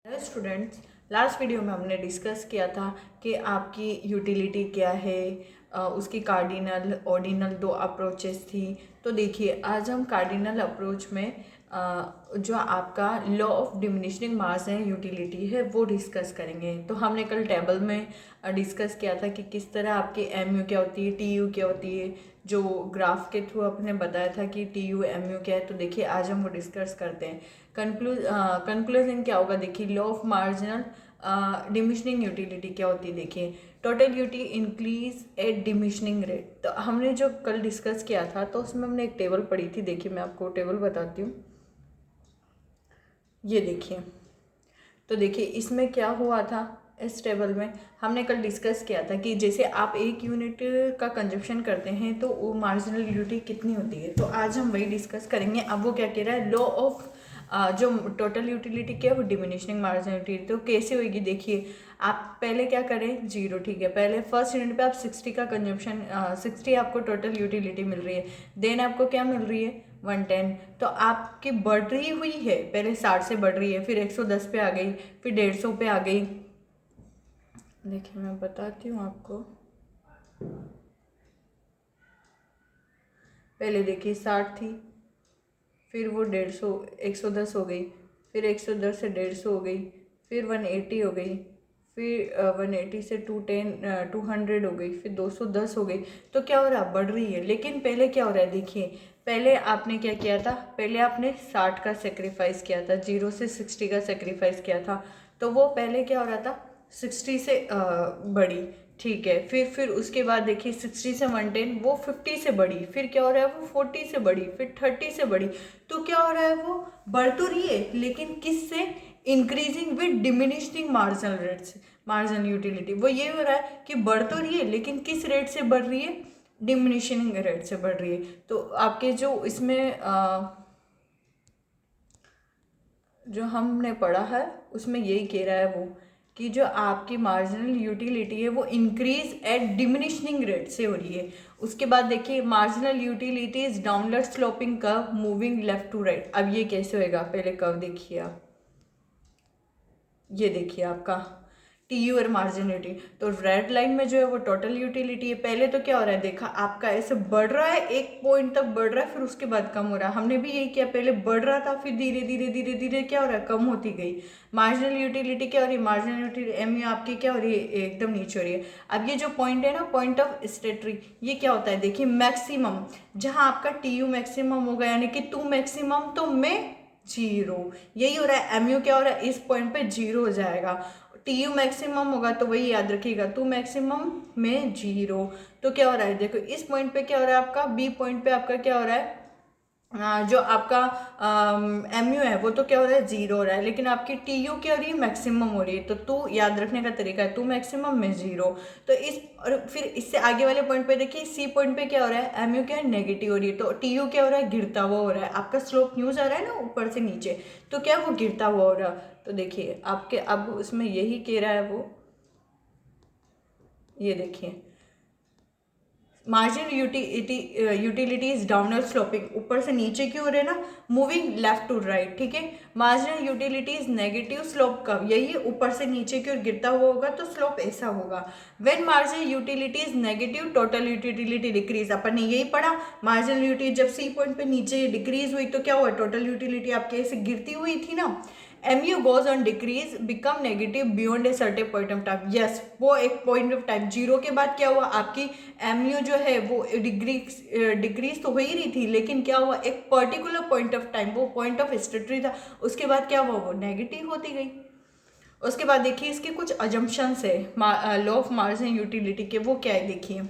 Hello students, last video में हमने discuss किया था कि आपकी यूटिलिटी क्या है, उसकी कार्डिनल ऑर्डिनल दो अप्रोचेस थी। तो देखिए, आज हम कार्डिनल अप्रोच में जो आपका लॉ ऑफ डिमिनिशिंग मास है यूटिलिटी है वो डिस्कस करेंगे। तो हमने कल टेबल में डिस्कस किया था कि किस तरह आपकी एम यू क्या होती है, टी यू क्या होती है। जो ग्राफ के थ्रू आपने बताया था कि टी यू एम यू क्या है। तो देखिए, आज हम वो डिस्कस करते हैं। कंक्लूजन क्या होगा, देखिए law of marginal diminishing utility क्या होती है। देखिए, टोटल यूटी इंक्रीज एट डिमिशनिंग रेट। तो हमने जो कल डिस्कस किया था तो उसमें हमने एक टेबल पढ़ी थी। देखिए, मैं आपको टेबल बताती हूँ। ये देखिए, तो देखिए इसमें क्या हुआ था। इस टेबल में हमने कल डिस्कस किया था कि जैसे आप एक यूनिट का कंजप्शन करते हैं तो वो मार्जिनल यूटिलिटी कितनी होती है। तो आज हम वही डिस्कस करेंगे। अब वो क्या कह रहा है, लॉ ऑफ जो टोटल यूटिलिटी क्या है वो डिमिनिशिंग मार्जिनल यूटिलिटी। तो कैसे होगी, देखिए आप पहले क्या करें, जीरो। ठीक है, पहले फर्स्ट यूनिट पे आप 60 का कंजप्शन 60 आपको टोटल यूटिलिटी मिल रही है। देन आपको क्या मिल रही है, 110। तो आपकी बढ़ रही हुई है, पहले 60 से बढ़ रही है, फिर 110 पे आ गई, फिर 150 पे आ गई। देखिए मैं बताती हूँ आपको। पहले देखिए 60 थी, फिर वो 150 110 हो गई, फिर 110 से 150 हो गई, फिर 180 हो गई, फिर 180 से 200 हो गई, फिर 210 हो गई। तो क्या हो रहा है, बढ़ रही है। लेकिन पहले क्या हो रहा है, देखिए पहले आपने क्या किया था, पहले आपने 60 का सेक्रीफाइस किया था, 0 से 60 का सेक्रीफाइस किया था। तो वो पहले क्या हो रहा था, 60 से बढ़ी। ठीक है, फिर उसके बाद देखिए 60 से 110 वो 50 से बढ़ी, फिर क्या हो रहा है वो 40 से बढ़ी, फिर 30 से बढ़ी। तो क्या हो रहा है, वो बढ़ तो रही है लेकिन किस से, increasing with diminishing marginal rates. Marginal utility वो ये हो रहा है कि बढ़ तो रही है लेकिन किस रेट से बढ़ रही है, डिमिनिशिंग रेट से बढ़ रही है। तो आपके जो इसमें जो हमने पढ़ा है उसमें यही कह रहा है वो कि जो आपकी मार्जिनल यूटिलिटी है वो इंक्रीज एट डिमिनिशिंग रेट से हो रही है। उसके बाद देखिए, marginal utility is downward sloping curve moving left to right. अब ये कैसे होएगा, पहले कर्व देखिए आप। ये देखिए आपका टी यू और मार्जिन यूटिलिटी। तो रेड लाइन में जो है वो टोटल यूटिलिटी है। पहले तो क्या हो रहा है, देखा आपका ऐसे बढ़ रहा है, एक पॉइंट तक बढ़ रहा है, फिर उसके बाद कम हो रहा है। हमने भी यही किया, पहले बढ़ रहा था, फिर धीरे धीरे धीरे धीरे क्या हो रहा है, कम होती गई। मार्जिनल यूटिलिटी क्या हो रही है, मार्जिनल यूटिलिटी एम यू आपकी क्या हो रही है, एकदम नीचे हो रही है। अब ये जो पॉइंट है ना, पॉइंट ऑफ स्टेटरी, ये क्या होता है, देखिए मैक्सिमम, जहां आपका टी यू मैक्सिमम होगा यानी कि टू मैक्सिमम, तो मैं जीरो। यही हो रहा है, एम यू क्या हो रहा है, इस पॉइंट पे जीरो हो जाएगा। टी यू मैक्सिमम होगा तो वही याद रखिएगा, टू मैक्सिमम में जीरो। तो क्या हो रहा है, देखो इस पॉइंट पे क्या हो रहा है, आपका बी पॉइंट पे आपका क्या हो रहा है, जो आपका एम यू है वो तो क्या हो रहा है, जीरो हो रहा है। लेकिन आपकी टी यू क्या हो रही है, मैक्सिमम हो रही है। तो टू याद रखने का तरीका है, टू मैक्सिमम में जीरो। तो इस और फिर इससे आगे वाले पॉइंट पे देखिए, सी पॉइंट पे क्या हो रहा है, एम यू क्या है, नेगेटिव हो रही है। तो टी यू क्या हो रहा है, गिरता हुआ हो रहा है। आपका स्लोप न्यूज आ रहा है ना ऊपर से नीचे, तो क्या वो गिरता हुआ हो रहा है। तो देखिए आपके अब उसमें यही कह रहा है वो, ये देखिए margin utility is downward sloping, ऊपर से नीचे की ओर है ना, मूविंग लेफ्ट टू राइट। ठीक है, marginal utility is negative slope का, यही ऊपर से नीचे की ओर गिरता हुआ होगा तो स्लोप ऐसा होगा। When marginal utility is negative total utility decrease. अपन ने यही पढ़ा, मार्जिनल यूटिलिटी जब सी पॉइंट पे नीचे डिक्रीज हुई तो क्या हुआ, टोटल यूटिलिटी आपके ऐसे गिरती हुई थी ना। mu goes on decrease become negative beyond a certain point of time। yes, वो एक पॉइंट ऑफ टाइम, जीरो के बाद क्या हुआ, आपकी mu जो है वो डिक्रीज तो हो ही रही थी, लेकिन क्या हुआ, एक पर्टिकुलर पॉइंट ऑफ टाइम, वो पॉइंट ऑफ हिस्ट्री था, उसके बाद क्या हुआ, वो नेगेटिव होती गई। उसके बाद देखिए इसके कुछ अजम्पशंस है लॉ ऑफ मार्जिन यूटिलिटी के, वो क्या है देखिए।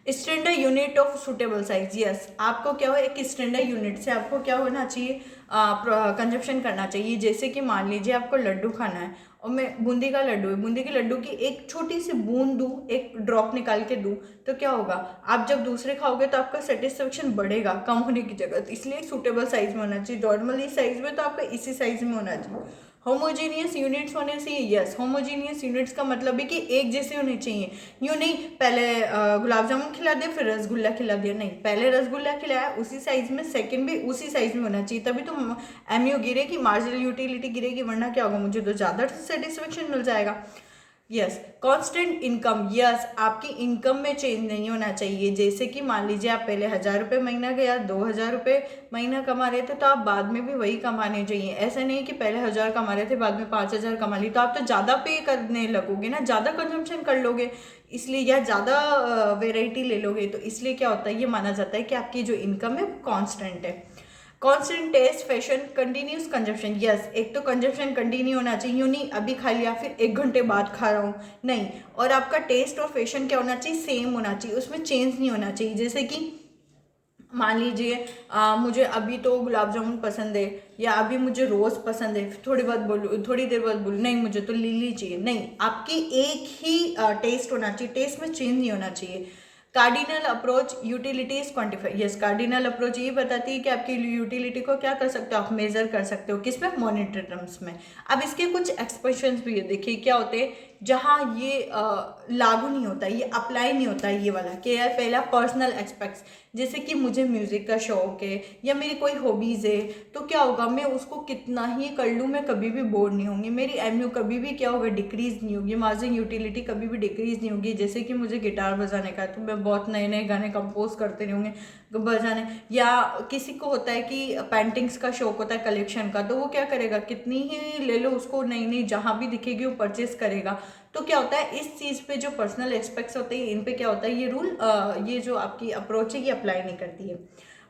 Standard unit of suitable size. Yes, आपको क्या हो, एक स्टैंडर्ड यूनिट से आपको क्या होना चाहिए, कंजप्शन करना चाहिए। जैसे कि मान लीजिए आपको लड्डू खाना है और मैं बूंदी का लड्डू है, बूंदी के लड्डू की एक छोटी सी बूंद दूँ, एक ड्रॉप निकाल के दूँ, तो क्या होगा, आप जब दूसरे खाओगे तो आपका सेटिस्फेक्शन बढ़ेगा कम होने की जगह। इसलिए सूटेबल साइज में होना चाहिए। नॉर्मली साइज में तो आपका इसी साइज में होना चाहिए। होमोजीनियस यूनिट्स होने से, यस, होमोजीनियस यूनिट्स का मतलब है कि एक जैसे होने चाहिए। यूँ नहीं पहले गुलाब जामुन खिला दिया फिर रसगुल्ला खिला दिया, नहीं, पहले रसगुल्ला खिलाया उसी साइज में, सेकंड भी उसी साइज में होना चाहिए, तभी तो एमयू गिरेगी, मार्जिनल यूटिलिटी गिरेगी, वरना क्या होगा, मुझे तो ज़्यादा सेटिस्फेक्शन मिल जाएगा। यस, कांस्टेंट इनकम, यस, आपकी इनकम में चेंज नहीं होना चाहिए। जैसे कि मान लीजिए आप पहले 1,000 रुपये महीना के या 2,000 रुपये महीना कमा रहे थे, तो आप बाद में भी वही कमाने चाहिए। ऐसा नहीं कि पहले 1,000 कमा रहे थे बाद में 5,000 कमा ली, तो आप तो ज़्यादा पे करने लगोगे ना, ज़्यादा कंजम्पशन कर लोगे, इसलिए, या ज़्यादा वेराइटी ले लोगे, तो इसलिए क्या होता है, ये माना जाता है कि आपकी जो इनकम है कॉन्स्टेंट है। Constant taste fashion continuous consumption, yes, एक तो कंजप्शन कंटिन्यू होना चाहिए, यूँ नहीं अभी खा लिया फिर 1 घंटे बाद खा रहा हूँ, नहीं, और आपका टेस्ट और फैशन क्या होना चाहिए, सेम होना चाहिए, उसमें चेंज नहीं होना चाहिए। जैसे कि मान लीजिए मुझे अभी तो गुलाब जामुन पसंद है, या अभी मुझे रोज़ पसंद है, थोड़ी बहुत बोलूँ, थोड़ी देर बाद बोलूँ नहीं मुझे तो लिली चाहिए, नहीं, आपकी एक ही टेस्ट होना चाहिए, टेस्ट में चेंज नहीं होना चाहिए। Cardinal approach utilities quantify, yes, cardinal approach ये बताती है कि आपकी यूटिलिटी को क्या कर सकते हो, आप मेजर कर सकते हो, किस में, मॉनेटरी टर्म्स में। अब इसके कुछ एक्सप्रेशंस भी है, देखिए क्या होते हैं जहाँ ये लागू नहीं होता, ये अप्लाई नहीं होता है, ये वाला क्या है, पहला पर्सनल एस्पेक्ट्स, जैसे कि मुझे म्यूज़िक का शौक है या मेरी कोई हॉबीज़ है, तो क्या होगा, मैं उसको कितना ही कर लूँ मैं कभी भी बोर नहीं होंगी, मेरी एमयू कभी भी क्या होगा, डिक्रीज़ नहीं होगी, मार्जिनल यूटिलिटी कभी भी डिक्रीज़ नहीं होगी। जैसे कि मुझे गिटार बजाने का है तो मैं बहुत नए नए गाने कंपोज करते रहूँगे बजाने, या किसी को होता है कि पेंटिंग्स का शौक होता है, कलेक्शन का, तो वो क्या करेगा, कितनी ही ले लो उसको, नई नई जहाँ भी दिखेगी वो परचेज करेगा। तो क्या होता है, इस चीज़ पे जो पर्सनल एस्पेक्ट्स होते हैं इन पे क्या होता है, ये रूल, ये जो आपकी अप्रोच है ये अप्लाई नहीं करती है।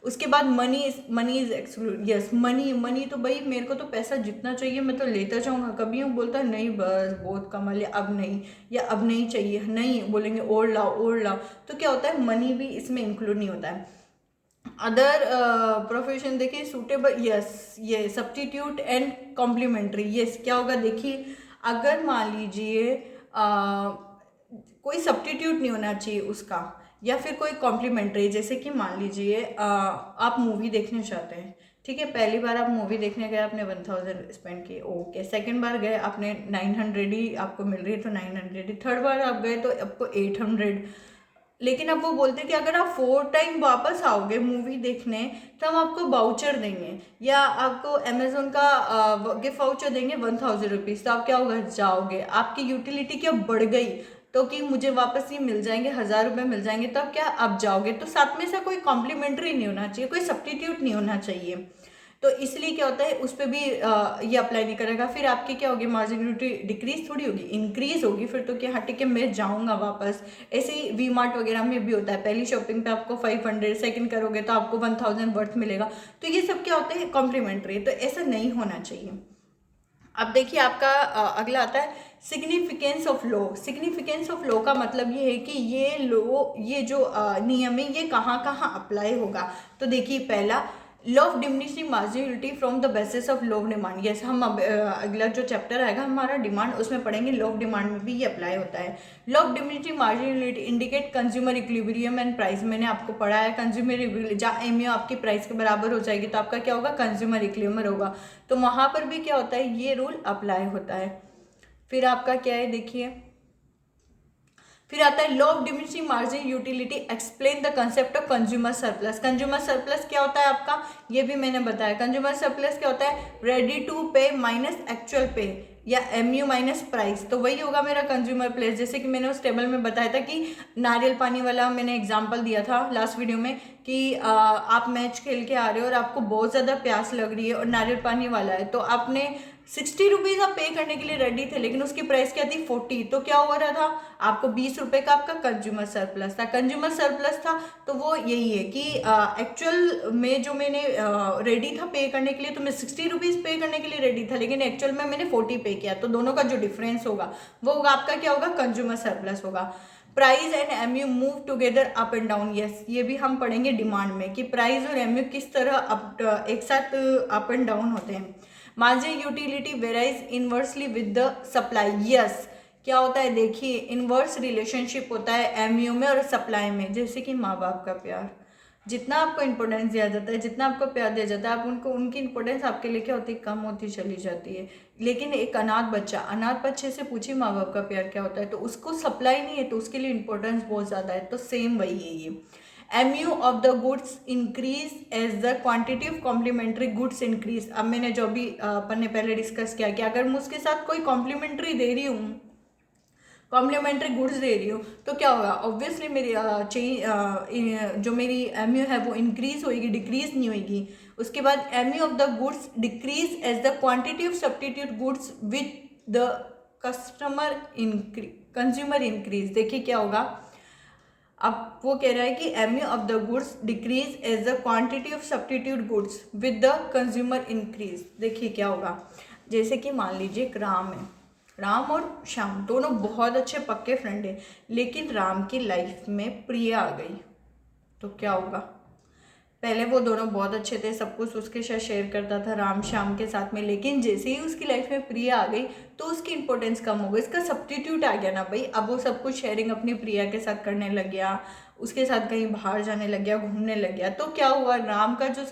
उसके बाद money is exclude, yes, money तो भाई मेरे को तो पैसा जितना चाहिए मैं तो लेता जाऊँगा, कभी यूँ बोलता है नहीं बस बहुत कमा लिया अब नहीं, या अब नहीं चाहिए, नहीं बोलेंगे और लाओ, तो क्या होता है, मनी भी इसमें इंक्लूड नहीं होता है। अदर प्रोफेशन देखिए, सूटेबल, यस, ये सब्स्टिट्यूट एंड कॉम्प्लीमेंट्री, यस, क्या होगा, देखिए अगर मान लीजिए कोई सब्स्टिट्यूट नहीं होना चाहिए उसका, या फिर कोई कॉम्प्लीमेंट्री, जैसे कि मान लीजिए आप मूवी देखने चाहते हैं, ठीक है, पहली बार आप मूवी देखने गए आपने 1,000 स्पेंड किए, ओके, सेकंड बार गए आपने 900 ही आपको मिल रही है तो 900 ही, थर्ड बार आप गए तो आपको 800, लेकिन अब वो बोलते हैं कि अगर आप 4 टाइम वापस आओगे मूवी देखने तो हम आपको वाउचर देंगे, या आपको अमेजोन का गिफ्ट वाउचर देंगे 1,000 रुपीज़, तो आप क्या होगा, जाओगे, आपकी यूटिलिटी क्या बढ़ गई, तो कि मुझे वापस ये मिल जाएंगे, 1,000 रुपये मिल जाएंगे, तब क्या आप जाओगे, तो साथ में से कोई कॉम्प्लीमेंट्री नहीं होना चाहिए, कोई सब्स्टिट्यूट नहीं होना चाहिए, तो इसलिए क्या होता है उस पर भी ये अप्लाई नहीं करेगा। फिर आपकी क्या होगी, मार्जिनलिटी डिक्रीज थोड़ी होगी, इंक्रीज होगी, फिर तो क्या, हाँ ठीक है मैं जाऊँगा वापस। ऐसे ही वी मार्ट वगैरह में भी होता है, पहली शॉपिंग पे आपको 500, सेकंड करोगे तो आपको 1,000 वर्थ मिलेगा, तो ये सब क्या होता है, कॉम्प्लीमेंट्री, तो ऐसा नहीं होना चाहिए। अब देखिए आपका अगला आता है significance of law. Significance of law का मतलब ये है कि ये लॉ, ये जो नियम है ये कहाँ कहाँ अप्लाई होगा। तो देखिए पहला, law of diminishing marginality from the basis of law of demand. Yes, हम अगला जो चैप्टर आएगा हमारा डिमांड, उसमें पढ़ेंगे लॉ ऑफ डिमांड में भी ये अप्लाई होता है। Law of diminishing marginality indicate consumer equilibrium and price. मैंने आपको पढ़ा है कंज्यूमर, जहाँ एमयू आपकी प्राइस के बराबर हो जाएगी तो आपका क्या होगा, कंज्यूमर इक्विलिब्रियम होगा, तो वहाँ पर भी क्या होता है, ये रूल अप्लाई होता है। फिर आपका क्या है देखिए, फिर आता है law of diminishing margin utility explain the concept of consumer surplus. Consumer surplus क्या होता है आपका, ये भी मैंने बताया। कंज्यूमर सरप्लस क्या होता है, रेडी टू पे माइनस एक्चुअल पे, या एमयू माइनस प्राइस, तो वही होगा मेरा कंज्यूमर प्लेस। जैसे कि मैंने उस टेबल में बताया था कि नारियल पानी वाला मैंने एग्जांपल दिया था लास्ट वीडियो में कि आप मैच खेल के आ रहे हो और आपको बहुत ज़्यादा प्यास लग रही है और नारियल पानी वाला है, तो आपने 60 रुपीज़ आप पे करने के लिए रेडी थे, लेकिन उसकी प्राइस क्या थी 40, तो क्या हो रहा था, आपको 20 रुपये का आपका कंज्यूमर सरप्लस था। कंज्यूमर सरप्लस था तो वो यही है कि एक्चुअल में जो मैंने रेडी था पे करने के लिए, तो मैं 60 रुपीज़ पे करने के लिए रेडी था, लेकिन एक्चुअल में मैंने 40 पे किया, तो दोनों का जो डिफरेंस होगा वो होगा आपका क्या होगा, कंज्यूमर सरप्लस होगा। Price and MU move together up and down. Yes, ये भी हम पढ़ेंगे डिमांड में कि प्राइस और एमयू किस तरह एक साथ अप एंड डाउन होते हैं। Marginal utility varies inversely with the supply. Yes, क्या होता है देखिए, इनवर्स रिलेशनशिप होता है एमयू में और सप्लाई में, जैसे कि माँ बाप का प्यार, जितना आपको इंपॉर्टेंस दिया जाता है, जितना आपको प्यार दिया जाता है, आप उनको, उनकी इंपॉर्टेंस आपके लिए क्या होती है, कम होती चली जाती है। लेकिन एक अनाथ बच्चे से पूछिए माँ बाप का प्यार क्या होता है, तो उसको सप्लाई नहीं है, तो उसके लिए इंपॉर्टेंस बहुत ज़्यादा है। तो सेम वही है ये। MU of the goods increase as the quantity of complementary goods increase. अब मैंने जो भी अपन ने पहले डिस्कस किया कि अगर मैं उसके साथ कोई कॉम्प्लीमेंट्री दे रही हूँ, कॉम्प्लीमेंट्री गुड्स दे रही हूँ, तो क्या होगा, ऑब्वियसली मेरी जो मेरी MU है वो इंक्रीज होगी, डिक्रीज नहीं होगी। उसके बाद MU of the goods decrease as the quantity of substitute goods with the consumer increase. देखिए क्या होगा, अब वो कह रहा है कि MU of the goods decrease as the quantity of substitute goods with the consumer increase. देखिए क्या होगा, जैसे कि मान लीजिए एक राम है, राम और श्याम दोनों बहुत अच्छे पक्के फ्रेंड हैं, लेकिन राम की लाइफ में प्रिया आ गई, तो क्या होगा। पहले वो दोनों बहुत अच्छे थे, सब कुछ उसके साथ शेयर करता था राम श्याम के साथ में, लेकिन जैसे ही उसकी लाइफ में प्रिया आ गई तो उसकी इंपॉर्टेंस कम हो गई, इसका सब्स्टिट्यूट आ गया ना भाई। अब वो सब कुछ शेयरिंग अपनी प्रिया के साथ करने लग गया, उसके साथ कहीं बाहर जाने लग गया, घूमने लग गया, तो क्या हुआ, राम का जो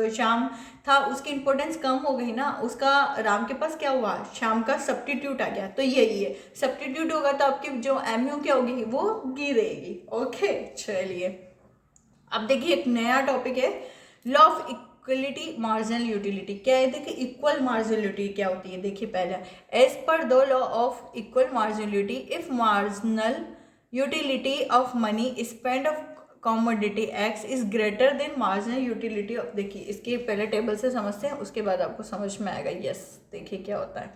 श्याम था उसकी इंपॉर्टेंस कम हो गई ना, उसका राम के पास क्या हुआ, श्याम का सब्स्टिट्यूट आ गया। तो यही है, सब्स्टिट्यूट होगा तो आपकी जो MU क्या होगी, वो गिरेगी। ओके चलिए, अब देखिए एक नया टॉपिक है, law of equality marginal utility. क्या है, देखिए इक्वल मार्जिनल यूटिलिटी क्या होती है। देखिए पहला, एज पर the law of equal marginal utility, if marginal utility of money spend of commodity X is greater than marginal utility of. देखिए इसके पहले टेबल से समझते हैं, उसके बाद आपको समझ में आएगा। यस, देखिए क्या होता है।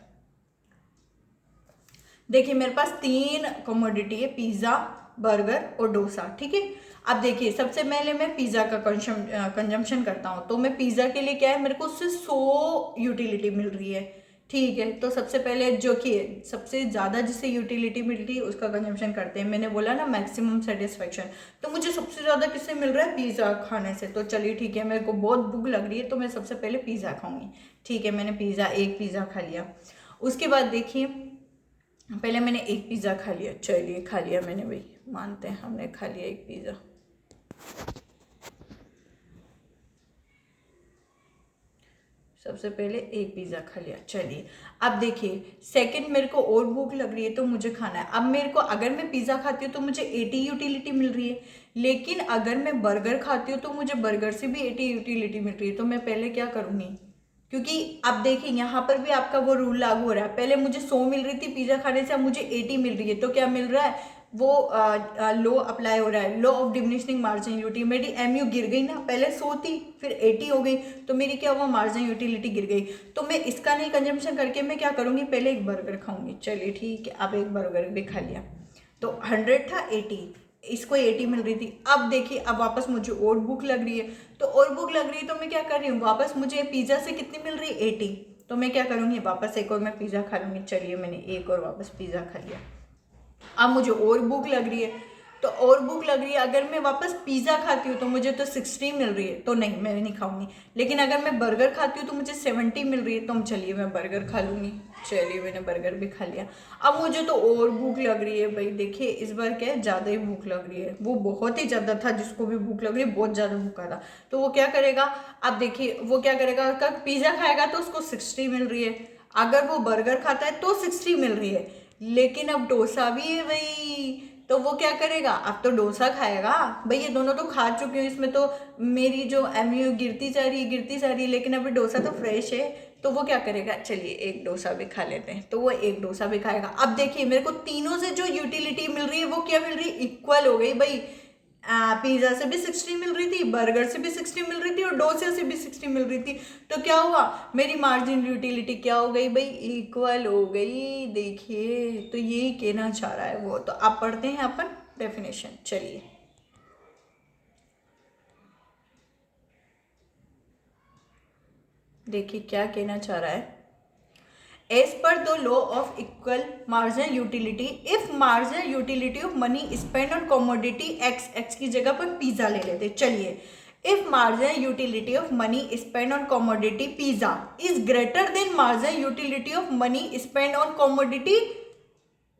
देखिए मेरे पास 3 कमोडिटी है, पिज़्ज़ा, बर्गर और डोसा, ठीक है। अब देखिए सबसे पहले मैं पिज़्ज़ा का कंजम्पशन करता हूँ, तो मैं पिज़्ज़ा के लिए क्या है, मेरे को उससे 100 यूटिलिटी मिल रही है, ठीक है। तो सबसे पहले जो कि सबसे ज़्यादा जिससे यूटिलिटी मिलती है उसका कंजम्पशन करते हैं। मैंने बोला ना मैक्सिमम सेटिस्फेक्शन, तो मुझे सबसे ज़्यादा किससे मिल रहा है, पिज़्ज़ा खाने से। तो चलिए ठीक है, मेरे को बहुत भूख लग रही है, तो मैं सबसे पहले पिज़्ज़ा खाऊंगी, ठीक है। मैंने एक पिज़्ज़ा खा लिया। उसके बाद देखिए पहले मैंने एक पिज़्ज़ा खा लिया, चलिए खा लिया मैंने, भाई मानते हैं हमने खा लिया एक पिज़्ज़ा। सबसे पहले एक पिज़्ज़ा खा लिया, चलिए। अब देखिए सेकंड, मेरे को और भूख लग रही है तो मुझे खाना है। अब मेरे को, अगर मैं पिज़्ज़ा खाती हूँ तो मुझे 80 यूटिलिटी मिल रही है, लेकिन अगर मैं बर्गर खाती हूँ तो मुझे बर्गर से भी 80 यूटिलिटी मिल रही है। तो मैं पहले क्या करूँगी, क्योंकि अब देखिए यहाँ पर भी आपका वो रूल लागू हो रहा है। पहले मुझे 100 मिल रही थी पिज़्ज़ा खाने से, अब मुझे 80 मिल रही है, तो क्या मिल रहा है, वो लॉ अप्लाई हो रहा है, law of diminishing margin utility. मेरी MU गिर गई ना, पहले 100 थी फिर 80 हो गई, तो मेरी क्या हुआ, मार्जिन यूटिलिटी गिर गई। तो मैं इसका नहीं कंजम्पशन करके मैं क्या करूँगी, पहले एक बर्गर खाऊंगी, चलिए ठीक है। अब एक बर्गर भी खा लिया, तो 100 था 80, इसको 80 मिल रही थी। अब देखिए अब वापस मुझे और भूख लग रही है, तो और भूख लग रही है तो मैं क्या कर रही हूँ, वापस मुझे पिज़्ज़ा से कितनी मिल रही है, 80, तो मैं क्या करूँगी, वापस एक और मैं पिज़्ज़ा खा लूँगी। चलिए मैंने एक और वापस पिज़्ज़ा खा लिया। अब मुझे और भूख लग रही है, तो और भूख लग रही है, अगर मैं वापस पिज़्ज़ा खाती हूँ तो मुझे तो 60 मिल रही है, तो नहीं मैं नहीं खाऊंगी। लेकिन अगर मैं बर्गर खाती हूँ तो मुझे 70 मिल रही है, तो चलिए मैं बर्गर खा लूँगी। चलिए मैंने बर्गर भी खा लिया। अब मुझे तो और भूख लग रही है भाई, देखिए इस बार क्या है, ज़्यादा ही भूख लग रही है। वो बहुत ही ज़्यादा था, जिसको भी भूख लग रही है बहुत ज़्यादा भूखा था, तो वो क्या करेगा, अब देखिए वो क्या करेगा, पिज़्ज़ा खाएगा तो उसको 60 मिल रही है, अगर वो बर्गर खाता है तो 60 मिल रही है, लेकिन अब डोसा भी है भाई, तो वो क्या करेगा, अब तो डोसा खाएगा भाई। ये दोनों तो खा चुकी हूँ, इसमें तो मेरी जो MU गिरती जा रही है, लेकिन अभी डोसा तो फ्रेश है, तो वो क्या करेगा, चलिए एक डोसा भी खा लेते हैं, तो वो एक डोसा भी खाएगा। अब देखिए मेरे को तीनों से जो यूटिलिटी मिल रही है वो क्या मिल रही है, इक्वल हो गई भाई। पिज़्ज़ा से भी 60 मिल रही थी, बर्गर से भी 60 मिल रही थी और डोसे से भी 60 मिल रही थी, तो क्या हुआ, मेरी मार्जिन यूटिलिटी क्या हो गई भाई, इक्वल हो गई। देखिए तो यही कहना चाह रहा है वो। तो आप पढ़ते हैं अपन डेफिनेशन, चलिए। देखिए क्या कहना चाह रहा है, एज पर the law of equal marginal utility, if marginal utility of money spend on commodity x की जगह पर पिज़्ज़ा ले लेते, चलिए। If marginal utility of money spend on commodity pizza is greater than marginal utility of money spend on commodity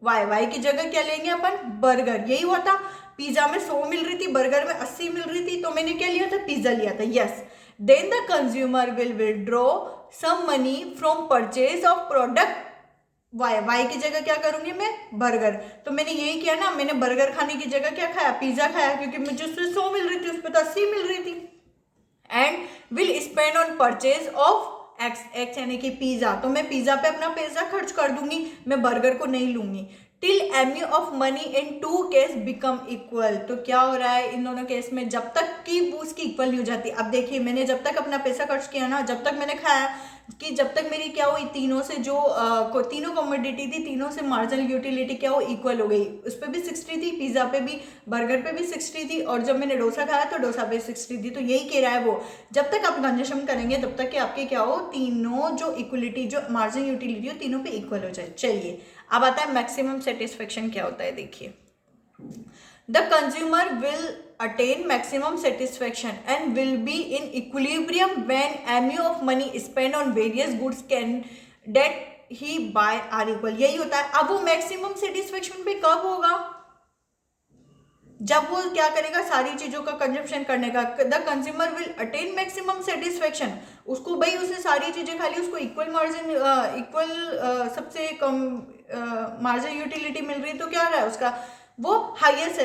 y, y की जगह क्या लेंगे अपन, बर्गर। यही हुआ था, पिज्जा में 100 मिल रही थी, बर्गर में 80 मिल रही थी, तो मैंने क्या लिया था, पिज्जा लिया था। Yes, then the consumer will withdraw some money from purchase of product y, y की जगह क्या करूंगी मैं, बर्गर। तो मैंने यही किया ना, मैंने बर्गर खाने की जगह क्या खाया, पिज्जा खाया, क्योंकि मुझे उसमें 100 मिल रही थी, उस पर तो 80 मिल रही थी। And will spend on purchase of x, x यानी कि पिज्जा, तो मैं पिज्जा पे अपना पैसा खर्च कर दूंगी, मैं बर्गर को नहीं लूंगी। Till MU of money in two case become equal, तो क्या हो रहा है इन दोनों केस में, जब तक कि उसकी इक्वल नहीं हो जाती। अब देखिए, मैंने जब तक अपना पैसा खर्च किया ना, जब तक मैंने खाया, कि जब तक मेरी क्या हुई, तीनों से जो तीनों कमोडिटी थी, तीनों से मार्जिनल यूटिलिटी क्या हो, इक्वल हो गई। उस पर भी 60 थी, पिज्जा पे भी, बर्गर पे भी 60 थी, और जब मैंने डोसा खाया तो डोसा पे 60 थी। तो यही कह रहा है वो, जब तक आप कंजम्पशन करेंगे तब तक कि आपके क्या हो, तीनों जो इक्वलिटी, जो मार्जिन यूटिलिटी हो, तीनों पे इक्वल हो जाए। चलिए, अब आता है मैक्सिमम सेटिस्फेक्शन क्या होता है, देखिए। The consumer will attain maximum satisfaction and will be in equilibrium when MU of money spent on various goods can that he buy are equal। यही होता है। अब वो मैक्सिमम सेटिस्फेक्शन पे कब होगा, जब वो क्या करेगा, सारी चीजों का कंजप्शन करने का। The consumer will attain maximum satisfaction, उसको भाई उसने सारी चीजें खा ली, उसको इक्वल मार्जिन, इक्वल सबसे कम मार्जिन यूटिलिटी मिल रही, तो क्या रहा है उसका, वो हाईएस्ट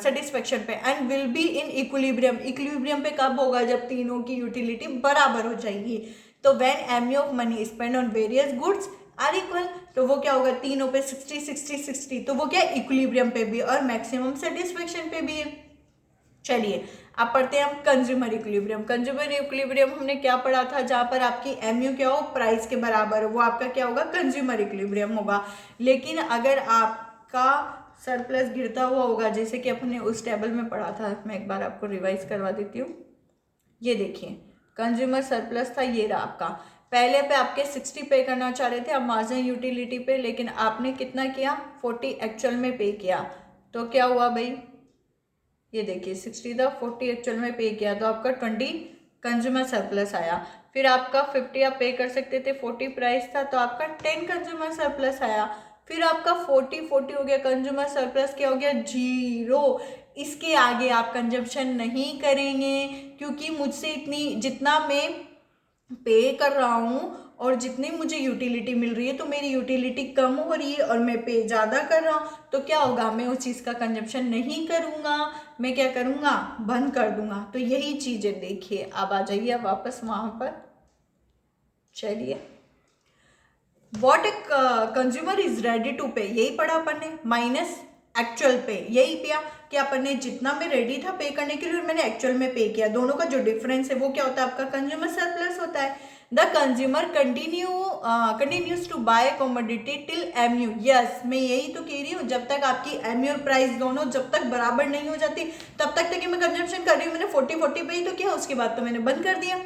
सेटिस्फेक्शन पे। And will be in equilibrium, equilibrium पे कब होगा, जब तीनों की यूटिलिटी बराबर हो जाएगी। तो when MU of money spend on various goods are equal, तो वो क्या होगा, तीनों पे 60 60 60, तो वो क्या इक्विलिब्रियम पे भी और मैक्सिमम सेटिस्फेक्शन पे भी है। चलिए, अब पढ़ते हैं हम कंज्यूमर इक्विलिब्रियम। कंज्यूमर इक्विलिब्रियम हमने क्या पढ़ा था, जहां पर आपकी एमयू क्या हो, प्राइस के बराबर हो, वो आपका क्या होगा, कंज्यूमर इक्विलिब्रियम होगा। लेकिन अगर आपका सरप्लस गिरता हुआ होगा, जैसे कि अपने उस टेबल में पढ़ा था, मैं एक बार आपको रिवाइज करवा देती हूँ। ये देखिए, कंज्यूमर सरप्लस था, ये रहा आपका। पहले पे आपके 60 पे करना चाह रहे थे आप मार्जिनल यूटिलिटी पे, लेकिन आपने कितना किया, 40 एक्चुअल में पे किया। तो क्या हुआ भाई, ये देखिए 60 था, 40 एक्चुअल में पे किया, तो आपका 20 कंज्यूमर सरप्लस आया। फिर आपका 50 आप पे कर सकते थे, 40 प्राइस था, तो आपका 10 कंज्यूमर सरप्लस आया। फिर आपका 40 हो गया, कंज्यूमर सरप्लस क्या हो गया, 0। इसके आगे आप कंजप्शन नहीं करेंगे, क्योंकि मुझसे इतनी, जितना मैं पे कर रहा हूँ और जितनी मुझे यूटिलिटी मिल रही है, तो मेरी यूटिलिटी कम हो रही है और मैं पे ज़्यादा कर रहा हूँ, तो क्या होगा, मैं उस चीज़ का कंजप्शन नहीं करूँगा, मैं क्या करूँगा, बंद कर दूंगा। तो यही चीज़ें देखिए, अब आ जाइए वापस वहाँ पर। चलिए, what a consumer is ready to pay, यही पढ़ा अपन ने, माइनस एक्चुअल पे, यही पिया कि अपन ने जितना मैं रेडी था पे करने के लिए और मैंने एक्चुअल में पे किया, दोनों का जो डिफरेंस है वो क्या होता है, आपका कंज्यूमर सरप्लस होता है। The consumer continues to buy commodity till MU, yes मैं यही तो कह रही हूँ, जब तक आपकी एमयू और प्राइस दोनों जब तक बराबर नहीं हो जाती, तब तक मैं कंजम्पशन कर रही हूँ। मैंने 40 पे ही तो किया, उसके बाद तो मैंने बंद कर दिया।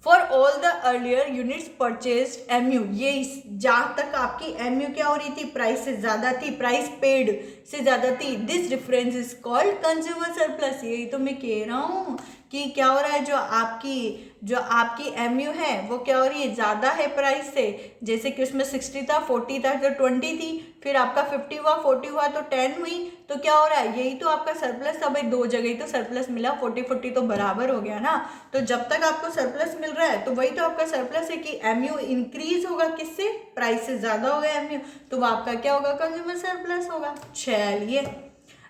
For all the earlier units purchase MU, ये जहाँ तक आपकी एमयू क्या हो रही थी, प्राइस से ज्यादा थी, प्राइस पेड से ज्यादा थी, this difference is called consumer surplus. यही तो मैं कह रहा हूँ कि क्या हो रहा है, जो आपकी एमयू है वो क्या हो रही है, ज़्यादा है प्राइस से। जैसे कि उसमें 60 था, 40 था, तो 20 थी, फिर आपका 50 हुआ, 40 हुआ, तो 10 हुई, तो क्या हो रहा है, यही तो आपका सरप्लस था भाई, दो जगह तो सरप्लस मिला, 40 तो बराबर हो गया ना। तो जब तक आपको सरप्लस मिल रहा है तो वही तो आपका सरप्लस है कि एमयू इंक्रीज होगा, किससे, प्राइस से ज़्यादा होगा एमयू, तो वो आपका क्या होगा, कंज्यूमर सरप्लस होगा। चलिए,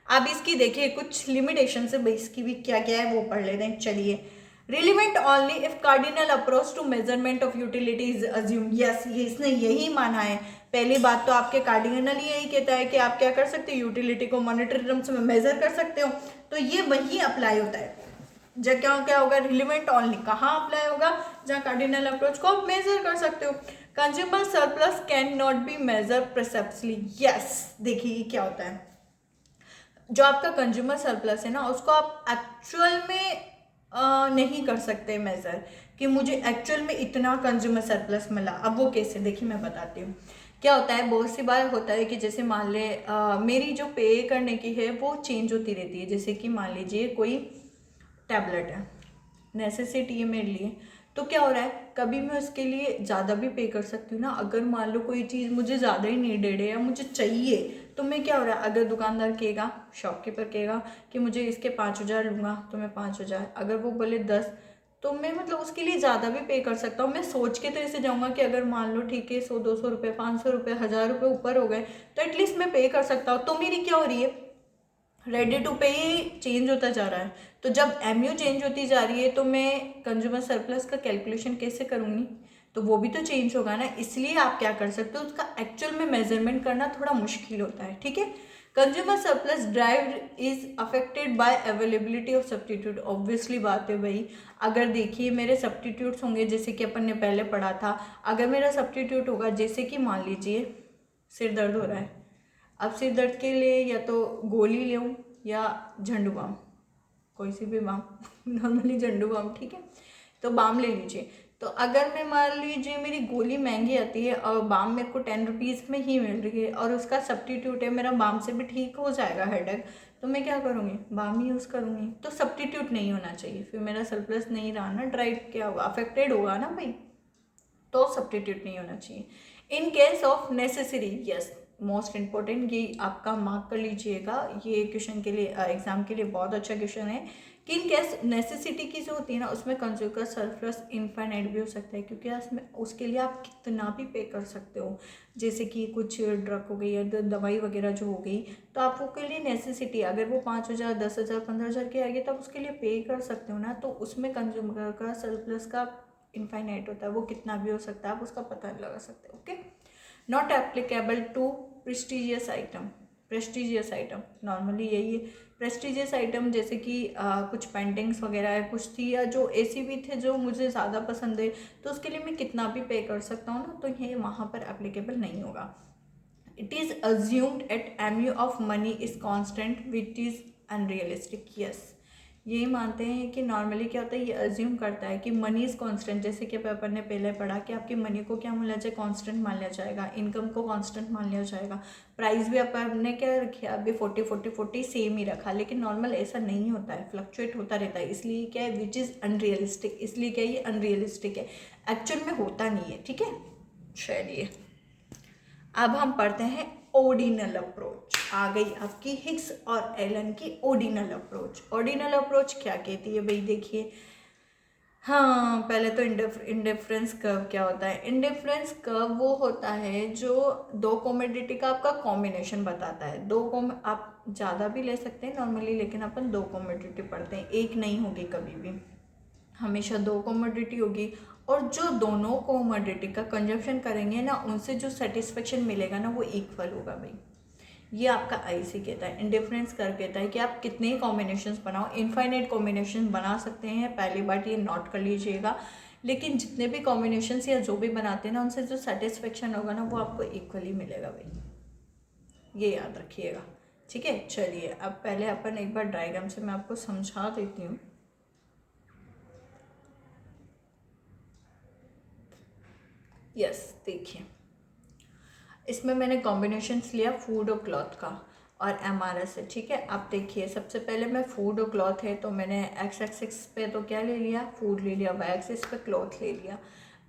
अब इसकी देखिए कुछ लिमिटेशन है भाई, इसकी भी क्या क्या है वो पढ़ लेते हैं। चलिए, relevant only if cardinal approach to measurement of utility is assume, yes ये इसने यही माना है। पहली बात तो आपके कार्डिनल यही कहता है कि आप क्या कर सकते हो, यूटिलिटी को मॉनेटरी टर्म्स में मेजर कर सकते हो, तो ये वही अप्लाई होता है। जब क्या होगा, रिलीवेंट ओनली कहाँ अप्लाई होगा, जहाँ कार्डिनल अप्रोच को आप मेजर कर सकते हो। Consumer surplus can not be measure precisely, yes देखिए क्या होता है, जो आपका कंज्यूमर सरप्लस है ना, उसको आप एक्चुअल में नहीं कर सकते मेजर कि मुझे एक्चुअल में इतना कंज्यूमर सरप्लस मिला। अब वो कैसे, देखिए मैं बताती हूँ। क्या होता है, बहुत सी बार होता है कि जैसे मान ले मेरी जो पे करने की है वो चेंज होती रहती है। जैसे कि मान लीजिए कोई टैबलेट है, नेसेसिटी है मेरे लिए, तो क्या हो रहा है, कभी मैं उसके लिए ज़्यादा भी पे कर सकती हूँ ना। अगर मान लो कोई चीज़ मुझे ज़्यादा ही नीडेड है या मुझे चाहिए, तो मैं क्या हो रहा है, अगर दुकानदार कहेगा, शॉपकीपर कहेगा कि मुझे इसके 5,000 लूँगा, तो मैं 5,000, अगर वो बोले 10, तो मैं मतलब उसके लिए ज़्यादा भी पे कर सकता हूँ। मैं सोच के तो ऐसे जाऊँगा कि अगर मान लो ठीक है 100-200 रुपये, 500 रुपये, 1,000 रुपये ऊपर हो गए, तो एटलीस्ट मैं पे कर सकता हूँ। तो मेरी क्या हो रही है, रेडी टू पे ही चेंज होता जा रहा है। तो जब एमयू चेंज होती जा रही है, तो मैं कंज्यूमर सरप्लस का कैलकुलेशन कैसे करूँगी, तो वो भी तो चेंज होगा ना। इसलिए आप क्या कर सकते हो, उसका एक्चुअल में मेजरमेंट करना थोड़ा मुश्किल होता है, ठीक है। Consumer surplus drive is affected by availability of substitute. Obviously बात है भाई, अगर देखिए मेरे सब्सटीट्यूट्स होंगे, जैसे कि अपन ने पहले पढ़ा था, अगर मेरा सब्सटीट्यूट होगा, जैसे कि मान लीजिए सिर दर्द हो रहा है, अब सिर दर्द के लिए या तो गोली लूँ या झंडू बाम, कोई सी भी बाम नॉर्मली झंडू बाम, ठीक है, तो बाम ले लीजिए। तो अगर मैं मान लीजिए मेरी गोली महंगी आती है और बाम मेरे को 10 रुपीज़ में ही मिल रही है और उसका सब्स्टिट्यूट है, मेरा बाम से भी ठीक हो जाएगा हेडेक, तो मैं क्या करूँगी, बाम ही यूज़ करूँगी। तो सब्स्टिट्यूट नहीं होना चाहिए, फिर मेरा सरप्लस नहीं रहा ना, ड्राइव क्या होगा, अफेक्टेड होगा ना भाई, तो सब्स्टिट्यूट नहीं होना चाहिए। In case of necessary, yes, most important, ये आपका मार्क कर लीजिएगा, ये क्वेश्चन के लिए, एग्जाम के लिए बहुत अच्छा क्वेश्चन है कि इन केस नेसेसिटी की जो होती है ना, उसमें कंज्यूमर सरप्लस इनफाइनाइट भी हो सकता है, क्योंकि उसमें उसके लिए आप कितना भी पे कर सकते हो। जैसे कि कुछ ड्रग हो गई या दवाई वगैरह जो हो गई, तो आप वो के लिए नेसेसिटी, अगर वो 5,000, 10,000, 15,000 की आएगी, तब उसके लिए पे कर सकते हो ना। तो उसमें कंज्यूमर का सरप्लस का इनफाइनाइट होता है, वो कितना भी हो सकता है, आप उसका पता नहीं लगा सकते। Okay, not applicable to prestigious item. Prestigious item normally यही है, प्रेस्टिजियस आइटम जैसे कि कुछ पेंटिंग्स वगैरह है, कुछ थी, या जो ऐसी भी थे जो मुझे ज़्यादा पसंद है, तो उसके लिए मैं कितना भी पे कर सकता हूँ ना, तो ये वहाँ पर एप्लीकेबल नहीं होगा। It is assumed at MU of money is constant which is unrealistic. Yes, ये मानते हैं कि नॉर्मली क्या होता है, ये अज्यूम करता है कि मनी इज़ कांस्टेंट, जैसे कि अपन ने पहले पढ़ा कि आपकी मनी को क्या मान लिया जाए, कांस्टेंट मान लिया जाएगा, इनकम को कांस्टेंट मान लिया जाएगा, प्राइस भी अपन ने क्या रखा, अभी 40-40-40 सेम ही रखा, लेकिन नॉर्मल ऐसा नहीं होता है, फ्लक्चुएट होता रहता है। इसलिए क्या है, विच इज़ अनरियलिस्टिक, इसलिए क्या, ये अनरियलिस्टिक है, एक्चुअल में होता नहीं है, ठीक है। चलिए अब हम पढ़ते हैं ऑर्डिनल अप्रोच। आ गई आपकी हिग्स और एलन की ऑर्डिनल अप्रोच। ऑर्डिनल अप्रोच क्या कहती है भाई, देखिए, हाँ, पहले तो इंडिफरेंस कर्व क्या होता है। इंडिफरेंस कर्व वो होता है जो दो कॉमोडिटी का आपका कॉम्बिनेशन बताता है। आप ज़्यादा भी ले सकते हैं नॉर्मली, लेकिन अपन दो कॉमोडिटी पढ़ते हैं, एक नहीं होगी कभी भी, हमेशा दो कॉमोडिटी होगी। और जो दोनों कॉमोडिटी का कंजप्शन करेंगे ना, उनसे जो सेटिस्फेक्शन मिलेगा ना, वो इक्वल होगा भाई। ये आपका आईसी कहता है। इंडिफरेंस कर कहता है कि आप कितने कॉम्बिनेशंस बनाओ, इनफाइनाइट कॉम्बिनेशन बना सकते हैं, पहली बात ये नोट कर लीजिएगा। लेकिन जितने भी कॉम्बिनेशंस या जो भी बनाते हैं ना, उनसे जो सेटिस्फेक्शन होगा ना, वो आपको इक्वली मिलेगा भाई, ये याद रखिएगा, ठीक है। चलिए अब पहले अपन एक बार डायग्राम से मैं आपको समझा देती हूँ। यस, देखिए, इसमें मैंने कॉम्बिनेशंस लिया फूड और क्लॉथ का और एमआरएस है, ठीक है। आप देखिए, सबसे पहले मैं फूड और क्लॉथ है, तो मैंने एक्स एक्सिस पे तो क्या ले लिया, फूड ले लिया, वाई एक्सिस पे क्लॉथ ले लिया।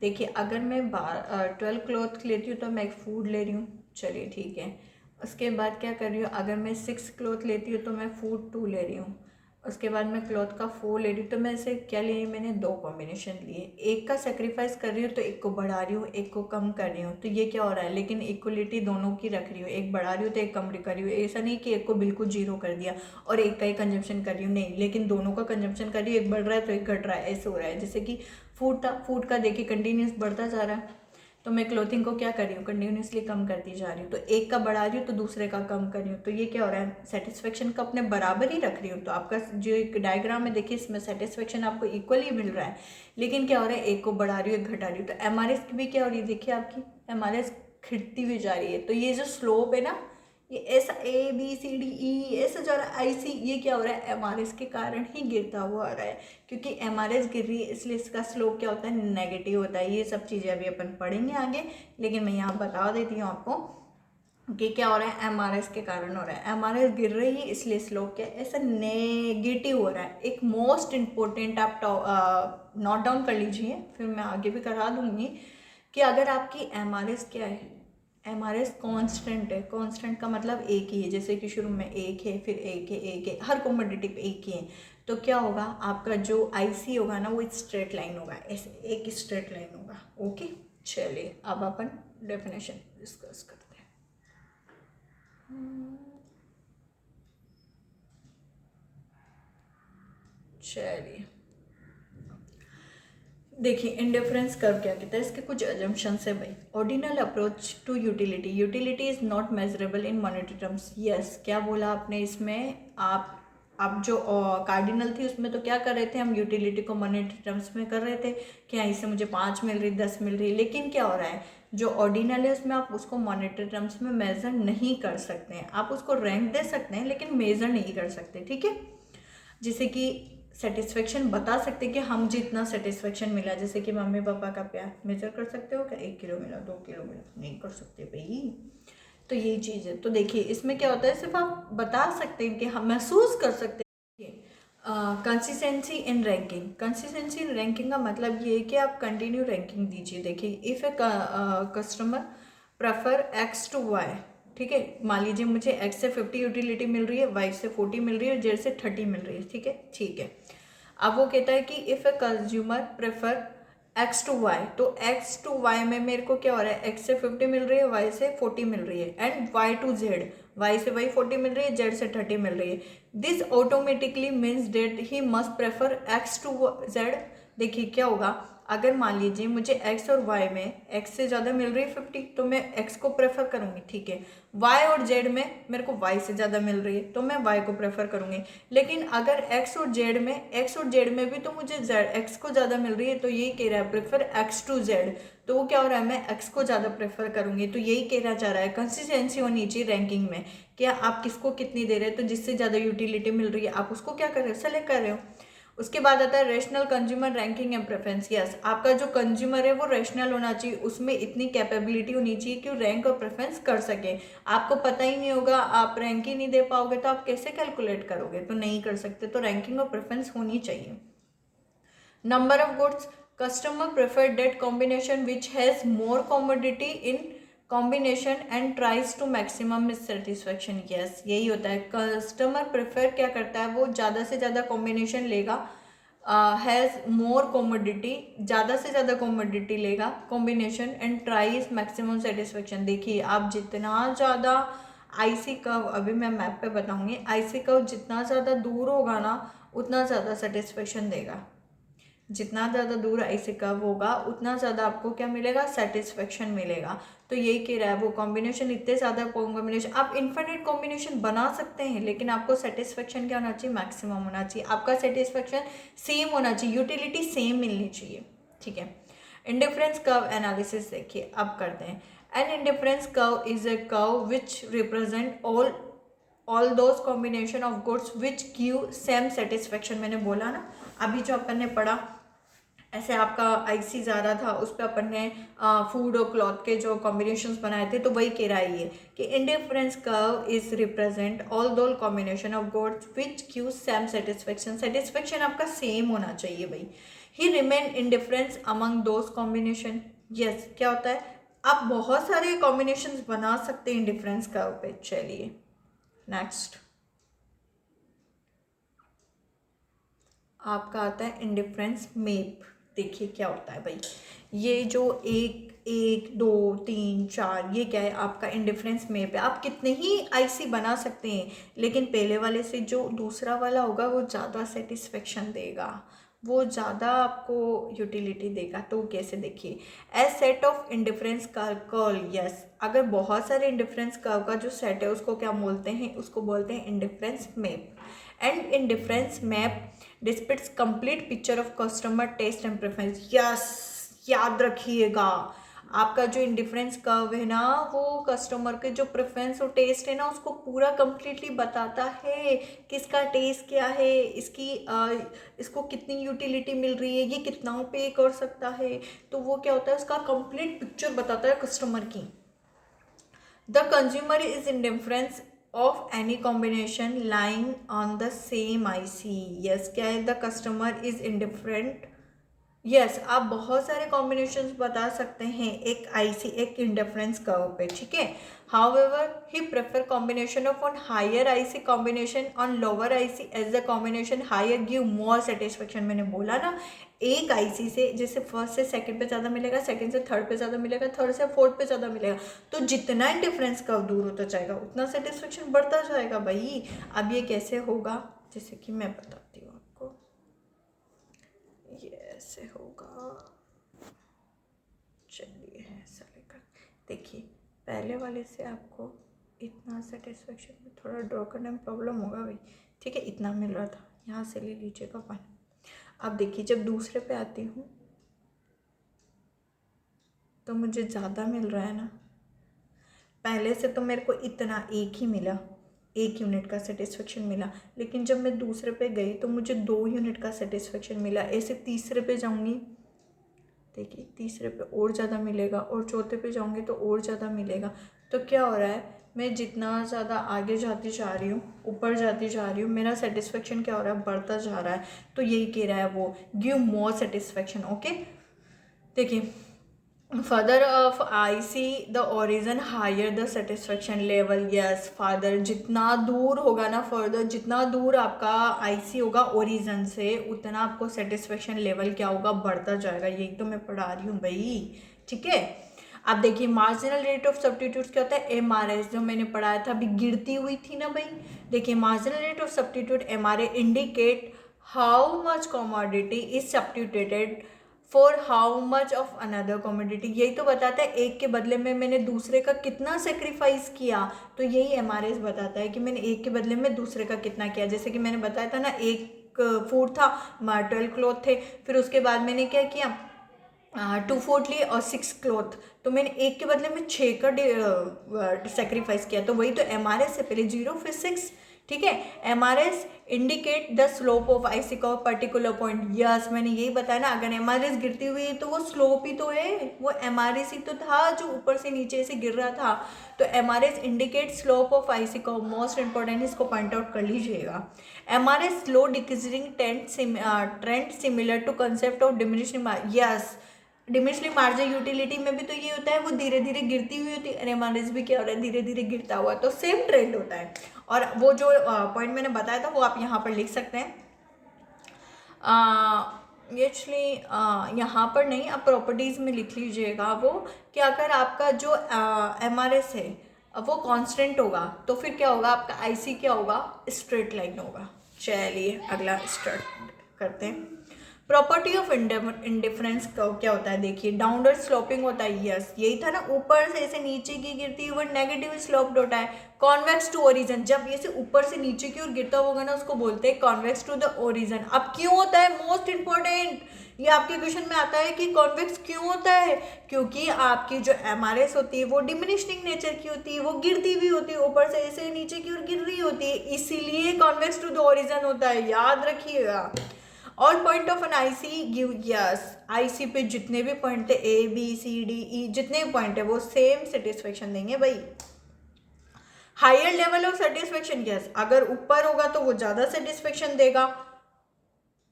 देखिए, अगर मैं 12 क्लॉथ लेती हूँ तो मैं एक फूड ले रही हूँ, चलिए ठीक है। उसके बाद क्या कर रही हूँ, अगर मैं 6 क्लॉथ लेती हूँ तो मैं फूड 2 ले रही हूँ। उसके बाद मैं क्लॉथ का 4 ले रही हूँ, तो मैं इसे क्या ले रही हूँ, मैंने 2 कॉम्बिनेशन लिए। एक का सेक्रीफाइस कर रही हूँ तो एक को बढ़ा रही हूँ, एक को कम कर रही हूँ, तो ये क्या हो रहा है, लेकिन इक्वलिटी दोनों की रख रही हूँ, एक बढ़ा रही हूँ तो एक कम कर रही हूँ। ऐसा नहीं कि एक को बिल्कुल जीरो कर दिया और एक का ही कंजम्पशन कर रही हूँ, नहीं, लेकिन दोनों का कंजम्पशन कर रही हूँ, एक बढ़ रहा है तो एक घट रहा है, ऐसे हो रहा है। जैसे कि फूड था, फूड का देखिए कंटिन्यूस बढ़ता जा रहा है, तो मैं क्लोथिंग को क्या कर रही हूँ, कंटिन्यूसली कम करती जा रही हूँ। तो एक का बढ़ा रही हूँ तो दूसरे का कम कर रही हूँ, तो ये क्या हो रहा है, सेटिस्फेक्शन का अपने बराबर ही रख रही हूँ। तो आपका जो एक डायग्राम है देखिए, इसमें सेटिस्फेक्शन आपको इक्वली मिल रहा है, लेकिन क्या हो रहा है, एक को बढ़ा रही हूँ, एक घटा रही हूँ। तो एमआरएस की भी क्या हो रही है, देखिए आपकी एमआरएस घटती हुई जा रही है। तो ये जो स्लोप है ना, ये ऐसा ABCDE ऐसा जा रहा है, IC, ये क्या हो रहा है, एमआरएस के कारण ही गिरता हुआ आ रहा है, क्योंकि एमआरएस गिर रही है, इसलिए इसका स्लोप क्या होता है, नेगेटिव होता है। ये सब चीज़ें अभी अपन पढ़ेंगे आगे, लेकिन मैं यहाँ बता देती हूँ आपको। कि क्या हो रहा है, एमआरएस के कारण हो रहा है, एमआरएस गिर रही है इसलिए स्लोप क्या ऐसा नेगेटिव हो रहा है। एक मोस्ट इम्पोर्टेंट आप नोट डाउन कर लीजिए, फिर मैं आगे भी करा दूंगी कि अगर आपकी एमआरएस क्या है, एमआरएस कांस्टेंट है, कांस्टेंट का मतलब एक ही है, जैसे कि शुरू में एक है, फिर एक है, एक है, हर कॉमोडिटी पे एक ही है, तो क्या होगा आपका जो आईसी होगा ना वो स्ट्रेट लाइन होगा, ऐसे एक स्ट्रेट लाइन होगा। ओके, चलिए अब अपन डेफिनेशन डिस्कस करते हैं। चलिए देखिए, इंडिफरेंस कर्व क्या कहता है, इसके कुछ अजम्पशंस है भाई। Ordinal approach to utility, utility is not measurable in monetary terms. Yes, क्या बोला आपने इसमें, आप जो कार्डिनल थी उसमें तो क्या कर रहे थे हम, यूटिलिटी को मॉनेटरी टर्म्स में कर रहे थे कि हाँ इससे मुझे 5 मिल रही, 10 मिल रही, लेकिन क्या हो रहा है जो ऑर्डिनल है उसमें आप उसको मॉनेटरी टर्म्स में मेजर नहीं कर सकते हैं, आप उसको रैंक दे सकते हैं लेकिन मेजर नहीं कर सकते, ठीक है। जैसे कि सेटिस्फेक्शन बता सकते कि हम जितना सेटिस्फेक्शन मिला, जैसे कि मम्मी पापा का प्यार मेजर कर सकते हो क्या, 1 किलो मिला, 2 किलो मिला, नहीं कर सकते भाई। तो यही चीज़ है। तो देखिए इसमें क्या होता है, सिर्फ आप बता सकते हैं कि हम महसूस कर सकते हैं। Consistency in ranking, consistency in ranking का मतलब ये है कि आप कंटिन्यू रैंकिंग दीजिए। देखिए if a customer prefer x to y, ठीक है, मान लीजिए मुझे एक्स से 50 यूटिलिटी मिल रही है, वाई से 40 मिल रही है, जेड से 30 मिल रही है, ठीक है, ठीक है। अब वो कहता है कि if a consumer prefer x to Y, तो एक्स टू वाई में मेरे को क्या हो रहा है, एक्स से 50 मिल रही है, वाई से 40 मिल रही है, and Y to Z, Y से वाई 40 मिल रही है, जेड से 30 मिल रही है। This automatically means that he must prefer x to Z. देखिए क्या होगा, अगर मान लीजिए मुझे x और y में x से ज़्यादा मिल रही है 50, तो मैं x को प्रेफर करूँगी, ठीक है। y और z में मेरे को y से ज़्यादा मिल रही है तो मैं y को प्रेफर करूँगी। लेकिन अगर x और z में भी तो मुझे x को ज़्यादा मिल रही है, तो यही कह रहा है प्रेफर x टू z, तो वो क्या हो रहा है, मैं x को ज़्यादा प्रेफर करूँगी। तो यही कहना चाह रहा है कंसिस्टेंसी होनी चाहिए रैंकिंग में, क्या आप किसको कितनी दे रहे हैं, तो जिससे ज़्यादा यूटिलिटी मिल रही है आप उसको क्या कर रहे हो, सेलेक्ट कर रहे हो। उसके बाद आता है rational consumer ranking and preference. Yes, आपका जो कंज्यूमर है वो रेशनल होना चाहिए, उसमें इतनी कैपेबिलिटी होनी चाहिए कि वो रैंक और प्रेफरेंस कर सके। आपको पता ही नहीं होगा, आप रैंक ही नहीं दे पाओगे तो आप कैसे कैलकुलेट करोगे, तो नहीं कर सकते। तो रैंकिंग और प्रेफरेंस होनी चाहिए। Number of goods, customer prefer that combination which has more commodity in combination and tries to maximum satisfaction. Yes, यही होता है, कस्टमर प्रेफर क्या करता है, वो ज़्यादा से ज़्यादा कॉम्बिनेशन लेगा, हैज़ मोर कॉमोडिटी, ज़्यादा से ज़्यादा कॉमोडिटी लेगा combination, and tries maximum satisfaction. देखिए आप जितना ज़्यादा आईसी कर्व, अभी मैं मैप पे बताऊंगी, आईसी कर्व जितना ज़्यादा दूर होगा ना उतना ज़्यादा सेटिस्फेक्शन देगा, जितना ज़्यादा दूर ऐसे कर्व होगा उतना ज़्यादा आपको क्या मिलेगा, सेटिस्फेक्शन मिलेगा। तो यही कह रहा है वो कॉम्बिनेशन, इतने ज़्यादा कॉम्बिनेशन, आप इन्फिनिट कॉम्बिनेशन बना सकते हैं लेकिन आपको सेटिस्फेक्शन क्या होना चाहिए, मैक्सिमम होना चाहिए, आपका सेटिस्फेक्शन सेम होना चाहिए, यूटिलिटी सेम मिलनी चाहिए, ठीक है। इंडिफरेंस कर्व एनालिसिस देखिए अब करते हैं। An indifference curve is a curve which represent all those combination of goods which give same satisfaction. मैंने बोला ना अभी जो अपन ने पढ़ा, ऐसे आपका आईसी जा रहा था उस पर अपन ने फूड और क्लॉथ के जो कॉम्बिनेशंस बनाए थे, तो वही कह रहा है ये कि indifference curve is represent all Dol combination of goods which give same satisfaction. Satisfaction आपका सेम होना चाहिए भाई। He remain indifference among those combination. Yes, क्या होता है, आप बहुत सारे कॉम्बिनेशंस बना सकते हैं इंडिफरेंस कर्व पे। चलिए नेक्स्ट आपका आता है इंडिफरेंस मेप। देखिए क्या होता है भाई, ये जो 1 1 2 3 4 ये क्या है, आपका इंडिफरेंस मेप है। आप कितने ही आईसी बना सकते हैं लेकिन पहले वाले से जो दूसरा वाला होगा वो ज़्यादा सेटिस्फेक्शन देगा, वो ज़्यादा आपको यूटिलिटी देगा। तो कैसे, देखिए as set of indifference curve. Yes, अगर बहुत सारे इंडिफरेंस कर्व का जो सेट है उसको क्या बोलते हैं, उसको बोलते हैं indifference map. And indifference map displays complete picture of customer taste and preference. Yes, याद रखिएगा, आपका जो इंडिफरेंस कर्व है ना वो कस्टमर के जो प्रेफरेंस और टेस्ट है ना उसको पूरा कंप्लीटली बताता है, किसका टेस्ट क्या है, इसको कितनी यूटिलिटी मिल रही है, ये कितना पे कर सकता है। तो वो क्या होता है, उसका कंप्लीट पिक्चर बताता है कस्टमर की। The consumer is indifference of any combination lying on the same IC. Yes, क्या है? The customer is indifferent. Yes, आप बहुत सारे कॉम्बिनेशंस बता सकते हैं एक आईसी एक इंडिफरेंस कर्व पे, ठीक है। However he prefer combination of on higher IC combination on lower IC as the combination higher give more satisfaction. मैंने बोला ना, एक आईसी से जैसे फर्स्ट से सेकंड पे ज़्यादा मिलेगा, सेकंड से थर्ड पे ज़्यादा मिलेगा, थर्ड से फोर्थ पे ज़्यादा मिलेगा, तो जितना डिफरेंस कर्व दूर होता जाएगा उतना सेटिस्फेक्शन बढ़ता जाएगा भाई। अब ये कैसे होगा, जैसे कि मैं बताती हूँ आपको, ये ऐसे होगा। चलिए ऐसा लेकर देखिए, पहले वाले से आपको इतना सेटिस्फेक्शन में थोड़ा ड्रॉ करने में प्रॉब्लम होगा भाई, ठीक है। इतना मिल रहा था, यहाँ से ले लीजिएगा पानी। अब देखिए, जब दूसरे पे आती हूँ तो मुझे ज़्यादा मिल रहा है ना। पहले से तो मेरे को इतना एक ही मिला, 1 यूनिट का सेटिस्फेक्शन मिला, लेकिन जब मैं दूसरे पे गई तो मुझे 2 यूनिट का सेटिस्फेक्शन मिला। ऐसे तीसरे पे जाऊँगी, देखिए तीसरे पे और ज़्यादा मिलेगा, और चौथे पे जाऊँगी तो और ज़्यादा मिलेगा। तो क्या हो रहा है, मैं जितना ज़्यादा आगे जाती जा रही हूँ, ऊपर जाती जा रही हूँ, मेरा सेटिस्फेक्शन क्या हो रहा है, बढ़ता जा रहा है। तो यही कह रहा है वो, गिव मोर सेटिस्फेक्शन। ओके, देखिए, further of I C the origin higher the satisfaction level. Yes farther, जितना दूर होगा ना, फर्दर जितना दूर आपका आई सी होगा ओरिजन से, उतना आपको सेटिस्फेक्शन लेवल क्या होगा, बढ़ता जाएगा। यही तो मैं पढ़ा रही हूँ भाई, ठीक है। अब देखिए, मार्जिनल रेट ऑफ सब्स्टिट्यूट क्या होता है, एम आर एस, जो मैंने पढ़ाया था, अभी गिरती हुई थी ना भाई। देखिए, marginal rate of substitute M R A indicate how much commodity is substituted for how much of another commodity. यही तो बताता है एक के बदले में मैंने दूसरे का कितना सेक्रीफाइस किया। तो यही एमआरएस बताता है कि मैंने एक के बदले में दूसरे का कितना किया। जैसे कि मैंने बताया था ना, एक फूड था, 12 क्लॉथ थे, फिर उसके बाद मैंने क्या किया, 2 फूड लिए और 6 क्लॉथ, तो मैंने एक के बदले में 6 का सेक्रीफाइस किया। तो वही तो एमआरएस से पहले 0 फिर 6, ठीक है। MRS indicate the slope of IC का पर्टिकुलर पॉइंट। यस, मैंने यही बताया ना, अगर एमआरएस गिरती हुई है तो वो स्लोप ही तो है, वो एमआरएस ही तो था जो ऊपर से नीचे से गिर रहा था। तो MRS indicate slope of IC का, मोस्ट इंपॉर्टेंट, इसको पॉइंट आउट कर लीजिएगा। MRS slow decreasing trend similar to concept of diminishing. Yes, diminishing margin utility में भी तो ये होता है, वो धीरे धीरे गिरती हुई होती है, एमआरएस भी क्या हो रहा है, धीरे धीरे गिरता हुआ, तो सेम ट्रेंड होता है। और वो जो पॉइंट मैंने बताया था वो आप यहाँ पर लिख सकते हैं। एक्चुअली यहाँ पर नहीं, आप प्रॉपर्टीज़ में लिख लीजिएगा वो, कि अगर आपका जो एमआरएस है वो कांस्टेंट होगा तो फिर क्या होगा, आपका आईसी क्या होगा, स्ट्रेट लाइन होगा। चलिए अगला स्टार्ट करते हैं। प्रॉपर्टी ऑफ इंडिफरेंस क्या होता है, देखिए, डाउनवर्ड स्लोपिंग होता है। यस, यही था ना, ऊपर से ऐसे नीचे की गिरती है वो नेगेटिव स्लोप्ड होता है। कॉन्वेक्स टू ओरिजन, जब ये से ऊपर से नीचे की ओर गिरता होगा ना, उसको बोलते हैं कॉन्वेक्स टू द ओरिजन। अब क्यों होता है, मोस्ट इंपॉर्टेंट, ये आपके क्वेश्चन में आता है कि कॉन्वेक्स क्यों होता है, क्योंकि आपकी जो एमआरएस होती है वो डिमिनिशिंग नेचर की होती है, वो गिरती हुई होती है, ऊपर से ऐसे नीचे की ओर गिर रही होती है, इसीलिए कॉन्वेक्स टू द ओरिजन होता है, याद रखिएगा। All point of an IC give. Yes, IC पे जितने भी पॉइंट थे, A B C D E, जितने भी पॉइंट है वो सेम सेटिस्फेक्शन देंगे भाई। Higher level of satisfaction, yes, अगर ऊपर होगा तो वो ज्यादा सेटिस्फेक्शन देगा।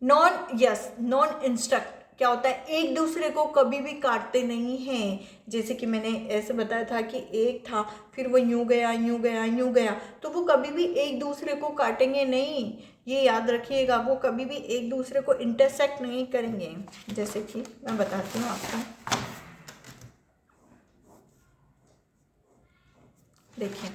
नॉन इंस्ट्रक्ट क्या होता है, एक दूसरे को कभी भी काटते नहीं हैं। जैसे कि मैंने ऐसे बताया था कि एक था, फिर वो यूं गया यूं गया यूं गया, तो वो कभी भी एक दूसरे को काटेंगे नहीं, ये याद रखिएगा, वो कभी भी एक दूसरे को इंटरसेक्ट नहीं करेंगे। जैसे कि मैं बताती हूँ आपको, देखिए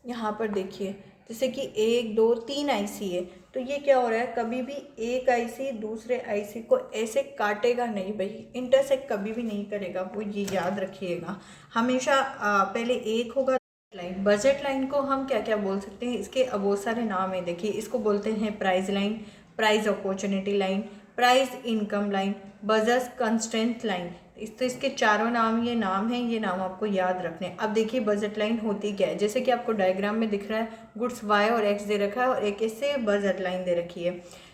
यहाँ पर देखिए, जैसे कि 1 2 3 आईसी है, तो ये क्या हो रहा है, कभी भी एक आईसी दूसरे आईसी को ऐसे काटेगा नहीं भाई, इंटरसेक्ट कभी भी नहीं करेगा, वो ये याद रखिएगा। हमेशा पहले एक होगा। लाइन, बजट लाइन को हम क्या क्या बोल सकते हैं, इसके बहुत सारे नाम है। देखिए, इसको बोलते हैं price line, price opportunity line, price income line, budget constraint line. तो इसके चारों नाम, ये नाम है, ये नाम आपको याद रखने हैं। अब देखिए बजट लाइन होती क्या है, जैसे कि आपको डायग्राम में दिख रहा है, गुड्स वाई और एक्स दे रखा है और एक इससे बजट लाइन दे रखी है।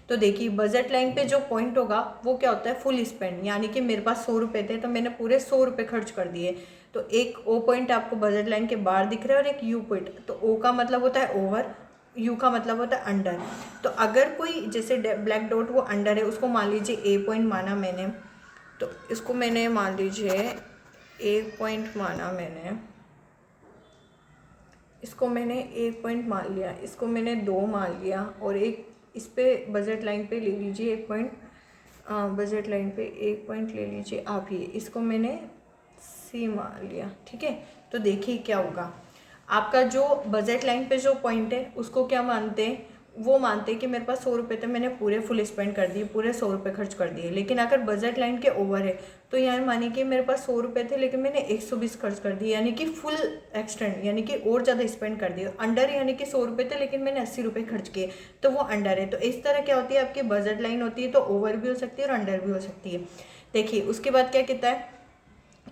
तो देखिए बजट लाइन पे जो पॉइंट होगा वो क्या होता है, फुल स्पेंड, यानी कि मेरे पास 100 रुपये थे तो मैंने पूरे 100 रुपये खर्च कर दिए। तो एक ओ पॉइंट आपको बजट लाइन के बाहर दिख रहा है और एक यू पॉइंट। तो ओ का मतलब होता है ओवर, यू का मतलब होता है अंडर। तो अगर कोई जैसे ब्लैक डॉट वो अंडर है, उसको मान लीजिए ए पॉइंट माना मैंने, तो इसको मैंने मान लीजिए एक पॉइंट माना मैंने, इसको मैंने एक पॉइंट मान लिया, इसको मैंने 2 मान लिया, और एक इस पे बजट लाइन पे ले लीजिए एक पॉइंट, बजट लाइन पे एक पॉइंट ले लीजिए आप ही, इसको मैंने सी मान लिया। ठीक है, तो देखिए क्या होगा, आपका जो बजट लाइन पे जो पॉइंट है उसको क्या मानते हैं, वो मानते हैं कि मेरे पास 100 रुपये थे, मैंने पूरे फुल स्पेंड कर दिए, पूरे 100 रुपये खर्च कर दिए। लेकिन अगर बजट लाइन के ओवर है तो यहाँ मानिए कि मेरे पास 100 रुपये थे लेकिन मैंने 120 खर्च कर दिए, यानी कि फुल एक्सटेंड, यानी कि और ज़्यादा स्पेंड कर दिए। अंडर यानी कि 100 रुपये थे लेकिन मैंने 80 रुपये खर्च किए, तो वो अंडर है। तो इस तरह क्या होती है, आपकी बजट लाइन होती है तो ओवर भी हो सकती है और अंडर भी हो सकती है। देखिए उसके बाद क्या कहता है,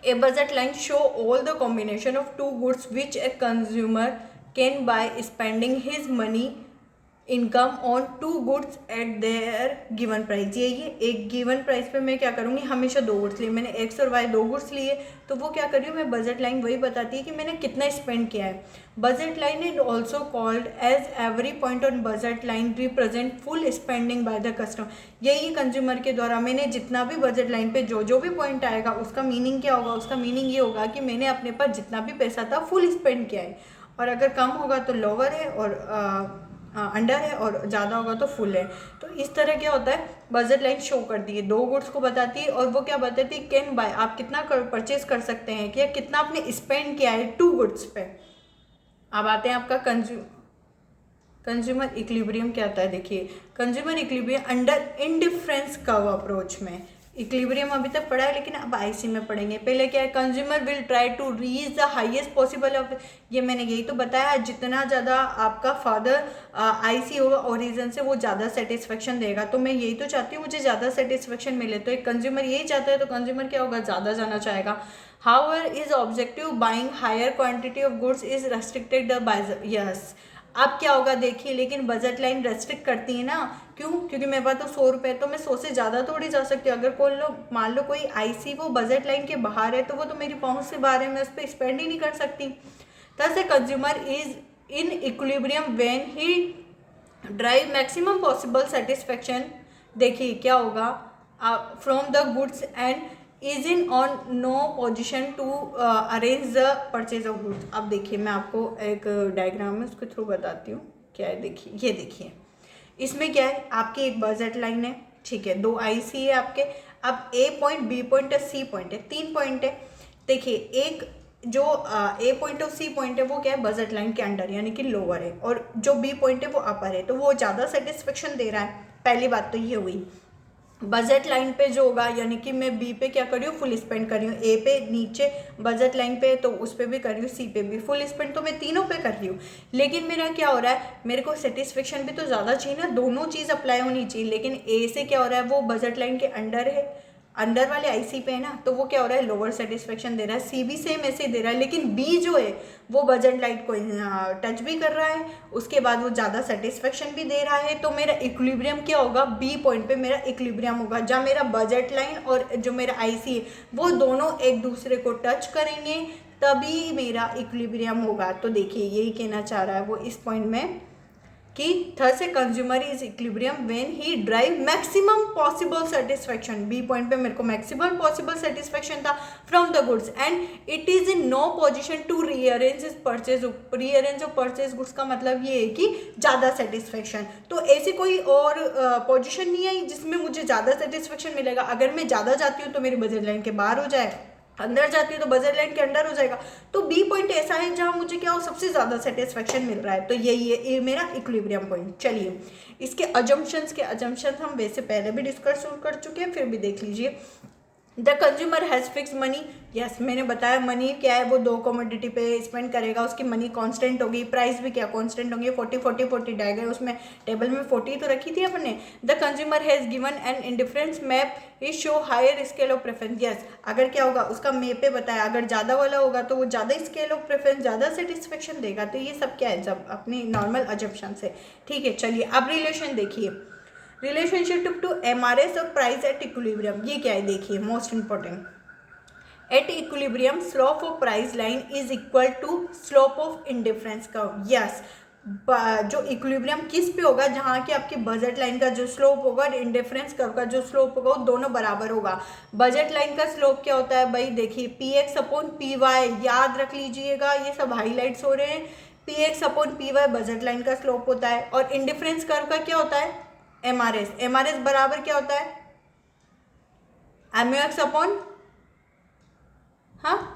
a budget line show all the combination of two goods which a consumer can buy spending his money income on two goods at their given price. ये एक गिवन प्राइस पे मैं क्या करूँगी, हमेशा 2 गुड्स लिए, मैंने एक्स और वाई 2 गुड्स लिए, तो वो क्या कर रही हूँ मैं, बजट लाइन वही बताती है कि मैंने कितना स्पेंड किया है। Budget line is also called as every point on budget line represent full spending by the customer. यही कंज्यूमर के द्वारा मैंने जितना भी बजट लाइन पे जो जो भी पॉइंट आएगा उसका मीनिंग क्या होगा, उसका मीनिंग ये होगा कि मैंने अपने पास जितना भी पैसा था फुल स्पेंड किया है, और अगर कम होगा तो लोअर है, और अंडर है, और ज़्यादा होगा तो फुल है। तो इस तरह क्या होता है, बजट लाइन शो करती है, 2 गुड्स को बताती है, और वो क्या बताती है, कैन बाय, आप कितना परचेज कर सकते हैं, कि कितना आपने स्पेंड किया है 2 गुड्स पे। अब आते हैं आपका कंज्यूमर इक्विलिब्रियम क्या आता है। देखिए consumer equilibrium under indifference curve approach में, इक्विलिब्रियम अभी तक पढ़ा है लेकिन अब आईसी में पढ़ेंगे। पहले क्या है, consumer will try to reach the highest possible of, ये मैंने यही तो बताया, जितना ज़्यादा आपका फादर आईसी होगा ओरिजिन से वो ज़्यादा सेटिस्फेक्शन देगा। तो मैं यही तो चाहती हूँ मुझे ज़्यादा सेटिस्फेक्शन मिले, तो एक कंज्यूमर यही चाहता है, तो कंज्यूमर क्या होगा, ज़्यादा जाना चाहेगा। However is objective buying higher quantity of goods is restricted by, yes. अब क्या होगा देखिए, लेकिन बजट लाइन रेस्ट्रिक्ट करती है ना, क्यों, क्योंकि मेरे पास तो 100 रुपये, तो मैं 100 से ज़्यादा थोड़ी जा सकती हूँ। अगर कोई लोग मान लो कोई आईसी वो बजट लाइन के बाहर है, तो वो तो मेरी पहुंच से बाहर है, मैं उस पर स्पेंड ही नहीं कर सकती। Thus a consumer is in equilibrium when he drive maximum possible satisfaction. देखिए क्या होगा, from the goods and is in on no position to arrange the purchase of goods. अब देखिए मैं आपको एक डायग्राम है उसके थ्रू बताती हूँ क्या है। देखिए ये देखिए, इसमें क्या है, आपकी एक बजट लाइन है, ठीक है, 2 आईसी है आपके। अब ए पॉइंट, बी पॉइंट है, सी पॉइंट है, 3 पॉइंट है। देखिए एक जो ए पॉइंट और सी पॉइंट है वो क्या है, बजट लाइन के अंडर यानी कि लोअर है, और जो बी पॉइंट है वो अपर है, तो वो ज़्यादा सेटिस्फेक्शन दे रहा है। पहली बात तो ये हुई। बजट लाइन पे जो होगा, यानी कि मैं बी पे क्या कर रही हूँ, फुल स्पेंड कर रही हूँ, ए पे नीचे बजट लाइन पे तो उस पर भी कर रही हूँ, सी पे भी फुल स्पेंड, तो मैं तीनों पे कर रही हूँ। लेकिन मेरा क्या हो रहा है, मेरे को सेटिस्फेक्शन भी तो ज़्यादा चाहिए ना, दोनों चीज़ अप्लाई होनी चाहिए। लेकिन ए से क्या हो रहा है, वो बजट लाइन के अंडर है, अंडर वाले आईसी पे है ना, तो वो क्या हो रहा है, लोअर सेटिस्फेक्शन दे रहा है। सी भी सेम ऐसे ही दे रहा है, लेकिन बी जो है वो बजट लाइन को टच भी कर रहा है, उसके बाद वो ज़्यादा सेटिस्फेक्शन भी दे रहा है। तो मेरा इक्विलिब्रियम क्या होगा, बी पॉइंट पे मेरा इक्विलिब्रियम होगा, जहाँ मेरा बजट लाइन और जो मेरा आईसी है वो दोनों एक दूसरे को टच करेंगे, तभी मेरा इक्विलिब्रियम होगा। तो देखिए यही कहना चाह रहा है वो इस पॉइंट में, कि थर्ड से consumer is equilibrium when he drive maximum possible satisfaction. B point पे मेरे को मैक्सिमम पॉसिबल सेटिस्फेक्शन था from the goods and it is in no position to rearrange is purchase. Rearrange of purchase goods का मतलब ये है कि ज़्यादा सेटिस्फेक्शन। तो ऐसी कोई और पोजीशन नहीं है जिसमें मुझे ज़्यादा सेटिस्फेक्शन मिलेगा। अगर मैं ज़्यादा जाती हूँ तो मेरी बजट लाइन के बाहर हो जाए, अंदर जाती है तो बजट लाइन के अंडर हो जाएगा। तो बी पॉइंट ऐसा है जहां मुझे क्या हो, सबसे ज़्यादा सेटिस्फेक्शन मिल रहा है। तो यही है ये मेरा इक्विलिब्रियम पॉइंट। चलिए इसके अजम्पशंस हम वैसे पहले भी डिस्कस कर चुके हैं, फिर भी देख लीजिए। The consumer has fix money. Yes मैंने बताया मनी क्या है, वो 2 कमोडिटी पे स्पेंड करेगा, उसकी मनी कांस्टेंट होगी, प्राइस भी क्या कांस्टेंट होंगे। 40-40-40 डायग्राम उसमें टेबल में 40 तो रखी थी अपने। The consumer has given an indifference map is show higher scale of preference. Yes अगर क्या होगा उसका मैप पे बताया, अगर ज़्यादा वाला होगा तो वो ज़्यादा स्केल ऑफ प्रेफरेंस, ज़्यादा सेटिस्फेक्शन देगा। तो ये सब क्या है, जब अपनी नॉर्मल अजम्पशन से। ठीक है चलिए अब रिलेशन देखिए। रिलेशनशिप टू MRS और प्राइस एट इक्विलिब्रियम, ये क्या है देखिए, most important. At equilibrium slope of price line is equal to slope of indifference curve. Yes, जो इक्विलिब्रियम किस पे होगा, जहाँ की आपकी बजट लाइन का जो स्लोप होगा और इंडिफरेंस कर्व का जो स्लोप होगा वो दोनों बराबर होगा। बजट लाइन का स्लोप क्या होता है भाई, देखिए px अपॉन py, याद रख लीजिएगा, ये सब हाईलाइट्स हो रहे हैं। px upon py budget line का स्लोप होता है। और इंडिफरेंस कर्व का क्या होता है, MRS बराबर क्या होता है, MUX अपॉन, हाँ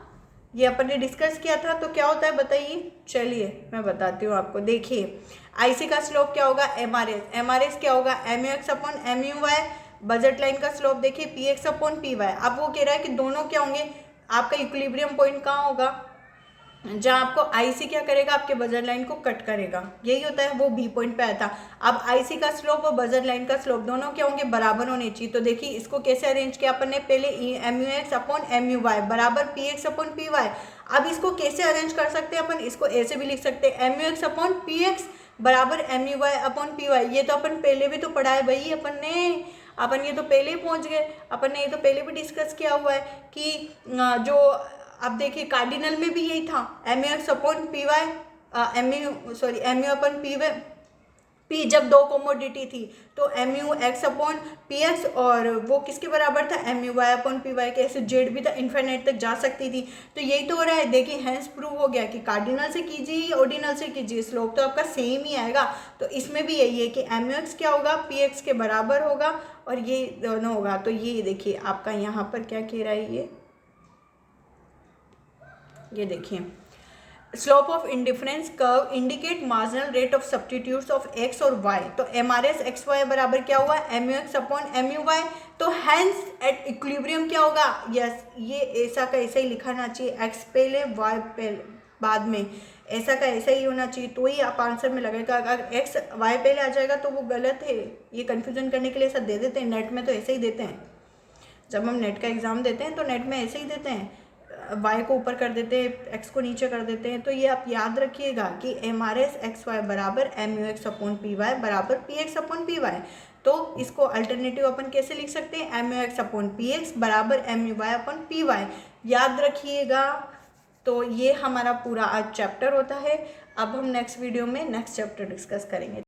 ये अपन ने डिस्कस किया था, तो क्या होता है बताइए, चलिए मैं बताती हूँ आपको। देखिए आईसी का स्लोप क्या होगा, MRS क्या होगा, MUX upon MUY। Budget line का स्लोप देखिए PX अपॉन PY। अब वो कह रहा है कि दोनों क्या होंगे, आपका इक्विलिब्रियम पॉइंट कहाँ होगा, जहाँ आपको आईसी क्या करेगा, आपके बजट लाइन को कट करेगा, यही होता है, वो बी पॉइंट पे आया था। अब आईसी का स्लोप और बजट लाइन का स्लोप दोनों क्या होंगे, बराबर होने चाहिए। तो देखिए इसको कैसे अरेंज किया अपन ने, पहले MUX अपॉन MUY बराबर PX अपॉन PY। अब इसको कैसे अरेंज कर सकते हैं अपन, इसको ऐसे भी लिख सकते हैं, MUX अपॉन PX बराबर MUY अपॉन PY। ये तो अपन पहले भी तो पढ़ा है भाई अपन ये तो पहले ही पहुंच गए, अपन ने ये तो पहले भी डिस्कस किया हुआ है कि जो, अब देखिए कार्डिनल में भी यही था, MUX अपॉन PY, MU अपन P जब दो कोमोडिटी थी तो MUX अपॉन PX, और वो किसके बराबर था, MUY अपॉन PY के। ऐसे जेड भी था, इन्फिनिट तक जा सकती थी। तो यही तो हो रहा है, देखिए हैंस प्रूव हो गया कि कार्डिनल से कीजिए ऑर्डिनल से कीजिए, स्लोप तो आपका सेम ही आएगा। तो इसमें भी यही है कि MUX क्या होगा, PX के बराबर होगा, और ये दोनों होगा। तो ये देखिए आपका यहाँ पर क्या कह रहा है, ये देखिए, slope of indifference curve indicate marginal rate of substitutes of x और y। तो MRS XY बराबर क्या हुआ, MUX अपॉन MUY। तो हैंस एट इक्विलिब्रियम क्या होगा, यस ये ऐसा का ऐसा ही लिखाना चाहिए, x पहले y पहले बाद में, ऐसा का ऐसा ही होना चाहिए, तो ही आप आंसर में लगेगा। अगर x y पहले आ जाएगा तो वो गलत है, ये कन्फ्यूजन करने के लिए ऐसा दे देते हैं, नेट में तो ऐसे ही देते हैं, जब हम नेट का एग्ज़ाम देते हैं तो नेट में ऐसे ही देते हैं, y को ऊपर कर देते हैं, x को नीचे कर देते हैं। तो ये आप याद रखिएगा कि MRS XY बराबर MUX अपॉन PY बराबर PX अपॉन PY। तो इसको अल्टरनेटिव अपन कैसे लिख सकते हैं, MUX अपॉन PX बराबर MUY अपॉन PY, याद रखिएगा। तो ये हमारा पूरा आज चैप्टर होता है। अब हम नेक्स्ट वीडियो में नेक्स्ट चैप्टर डिस्कस करेंगे।